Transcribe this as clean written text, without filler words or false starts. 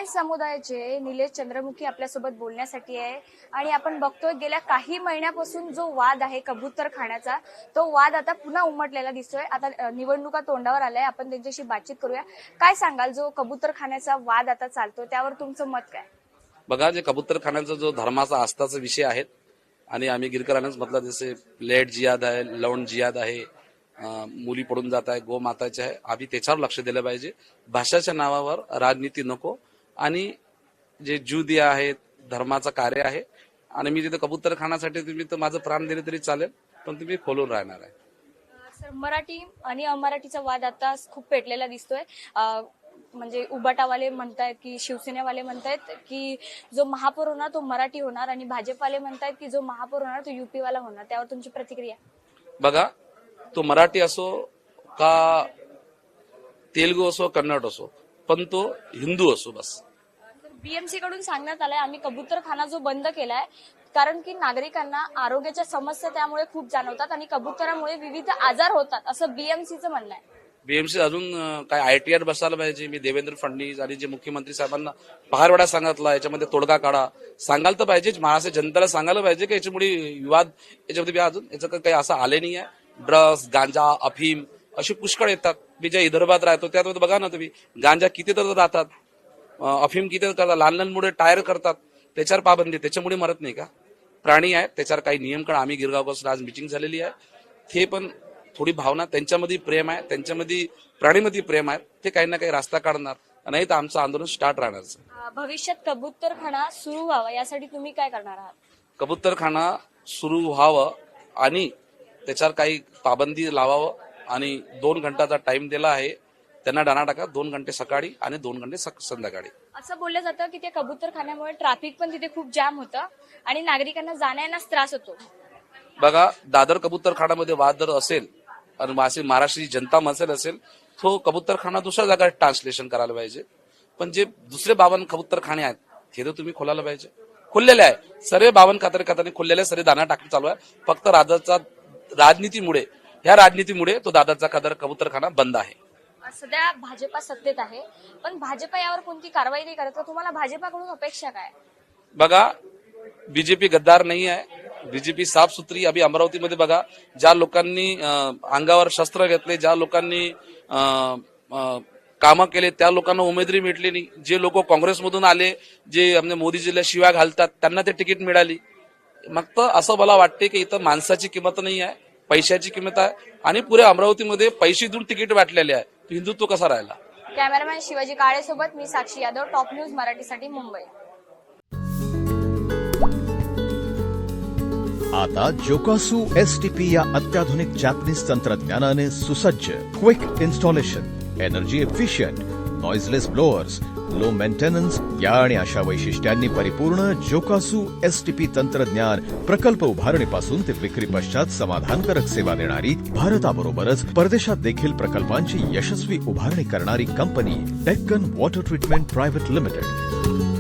Reliance समुदायाचे निलेश चंद्रमुखी आपल्यासोबत बोलण्यासाठी आहे आणि आपण बघतोय गेल्या काही महिन्यापासून जो वाद आहे कबूतर खाण्याचा, तो वाद आता पुन्हा उमटलेला दिसतोय. आता निवडणुका तोंडावर आलाय, आपण त्यांच्याशी बातचीत करूया. काय सांगाल, जो कबूतर खाण्याचा वाद आता चालतो त्यावर तुमचं मत काय? बघा, जे कबूतर खाण्याचा जो धर्माचा आस्थाचा विषय आहे आणि आम्ही गिरकरांनाच म्हटलं, जसे प्लेट जियाद आहे, लवण जियाद आहे, मुली पडून जात आहे, गोमाताचे आहे, आम्ही त्याच्यावर लक्ष दिलं पाहिजे. भाषाच्या नावावर राजनीती नको. आणि जे ज्यू आहेत, धर्माचं कार्य आहे आणि मी तिथे कबूतर खाण्यासाठी तुम्ही तर माझं प्राण दिले तरी चालेल, पण तुम्ही खोलून राहणार आहे. सर, मराठी आणि अमराठीचा वाद आता खूप पेटलेला दिसतोय. म्हणजे उबाटावाले म्हणतायत की शिवसेनेवाले म्हणतायत की जो महापौर होणार तो मराठी होणार आणि भाजपवाले म्हणतायत की जो महापौर होणार तो युपी वाला होणार. त्यावर तुमची प्रतिक्रिया? बघा, तो मराठी असो का तेलुगू असो, कन्नड असो, पण तो हिंदू असो बस. बीएमसी कडून सांगण्यात आलंय आम्ही कबूतरखाना जो बंद केलाय कारण की नागरिकांना आरोग्याच्या समस्या त्यामुळे खूप जाणवतात आणि कबुतरामुळे विविध आजार होतात, असं बीएमसीचं म्हणणं आहे. बीएमसी अजून काय आयटीआर बसायला पाहिजे. मी देवेंद्र फडणवीस आणि जे मुख्यमंत्री साहेबांना पहारवाडा सांगितला, याच्यामध्ये तोडगा काढा सांगायला तर पाहिजे. महाराष्ट्र जनतेला सांगायला पाहिजे की याच्यामुळे विवाद याच्यामध्ये अजून याचं काही असं आले नाही आहे. ड्रग्स, गांजा, अफीम अशी पुष्कळ येतात. मी ज्या विदर्भात राहतो त्यामध्ये बघा ना तुम्ही, गांजा किती तर राहतात, अफीम किती करतात, लहान लहान मुळे टायर करतात, त्याच्यावर पाबंदी. त्याच्यामुळे मरत नाही का? प्राणी आहेत, त्याच्यावर काही नियम काढा. आम्ही गिरगावपासून आज मिटिंग झालेली आहे. ते पण थोडी भावना, त्यांच्यामध्ये प्रेम आहे, त्यांच्यामध्ये प्राणीमध्ये प्रेम आहे, ते काही ना काही रस्ता काढणार, नाही तर आमचं आंदोलन स्टार्ट राहणार. भविष्यात कबूतरखाना सुरू व्हावा यासाठी तुम्ही काय करणार आहात? कबूतरखाना सुरू व्हावं आणि त्याच्यावर काही पाबंदी लावावं आणि 2 घंटाचा टाइम दिला आहे त्यांना. डाना टाका 2 घंटे सकाळी आणि 2 घंटे संध्याकाळी. असं बोललं जातं की त्या कबूतरखान्यामुळे ट्रॅफिक पण तिथे खूप जाम होतं आणि नागरिकांना जाण्यायेण्यास त्रास होतो. बघा, दादर कबूतरखान्यामध्ये वाद जर असेल आणि महाराष्ट्राची जनता मसेल असेल, तो कबूतरखाना दुसऱ्या जागा ट्रान्सलेशन करायला पाहिजे. पण जे दुसरे 52 कबूतरखाने आहेत हे तर तुम्ही खोलायला पाहिजे. खुललेले आहे सर्व 52 खात्याने खुललेले, सर्व दाना टाकून चालू आहे. फक्त ह्या राजनीतीमुळे तो दादरचा कबूतरखाना बंद आहे. सध्या भाजपा सत्तेत आहे, पण भाजपा यावर कोणती कारवाई नाही करत का? तुम्हाला भाजपाकडून अपेक्षा काय? बघा, बीजेपी गद्दार नाही आहे. बीजेपी साफसुथरी. अभि अमरावतीमध्ये बघा, ज्या लोकांनी अंगावर शस्त्र घेतले, ज्या लोकांनी कामं केले, त्या लोकांना उमेदवारी मिळाली नाही. जे लोक काँग्रेसमधून आले, जे आमच्या मोदीजीला शिव्या घालतात, त्यांना ते तिकीट मिळाली. मग तर असं मला वाटते की इथं माणसाची किंमत नाही आहे, पैशाची किंमत आहे. आणि पुऱ्या अमरावतीमध्ये पैसे देऊन तिकीट वाटलेले आहे. हिंदुत्व कसा राहिला? कॅमेरामॅन शिवाजी काळेसोबत मी साक्षी यादव, टॉप न्यूज मराठीसाठी, मुंबई. आता जोकासू एसटीपी या अत्याधुनिक जॅपनीज तंत्रज्ञानाने सुसज्ज, quick installation, energy efficient, noiseless blowers, low maintenance या आणि अशा वैशिष्ट्यांनी परिपूर्ण जोकासू एसटीपी तंत्रज्ञान प्रकल्प उभारणीपासून ते विक्री पश्चात समाधानकारक सेवा देणारी, भारताबरोबरच परदेशात देखील प्रकल्पांची यशस्वी उभारणी करणारी company Deccan water treatment private limited.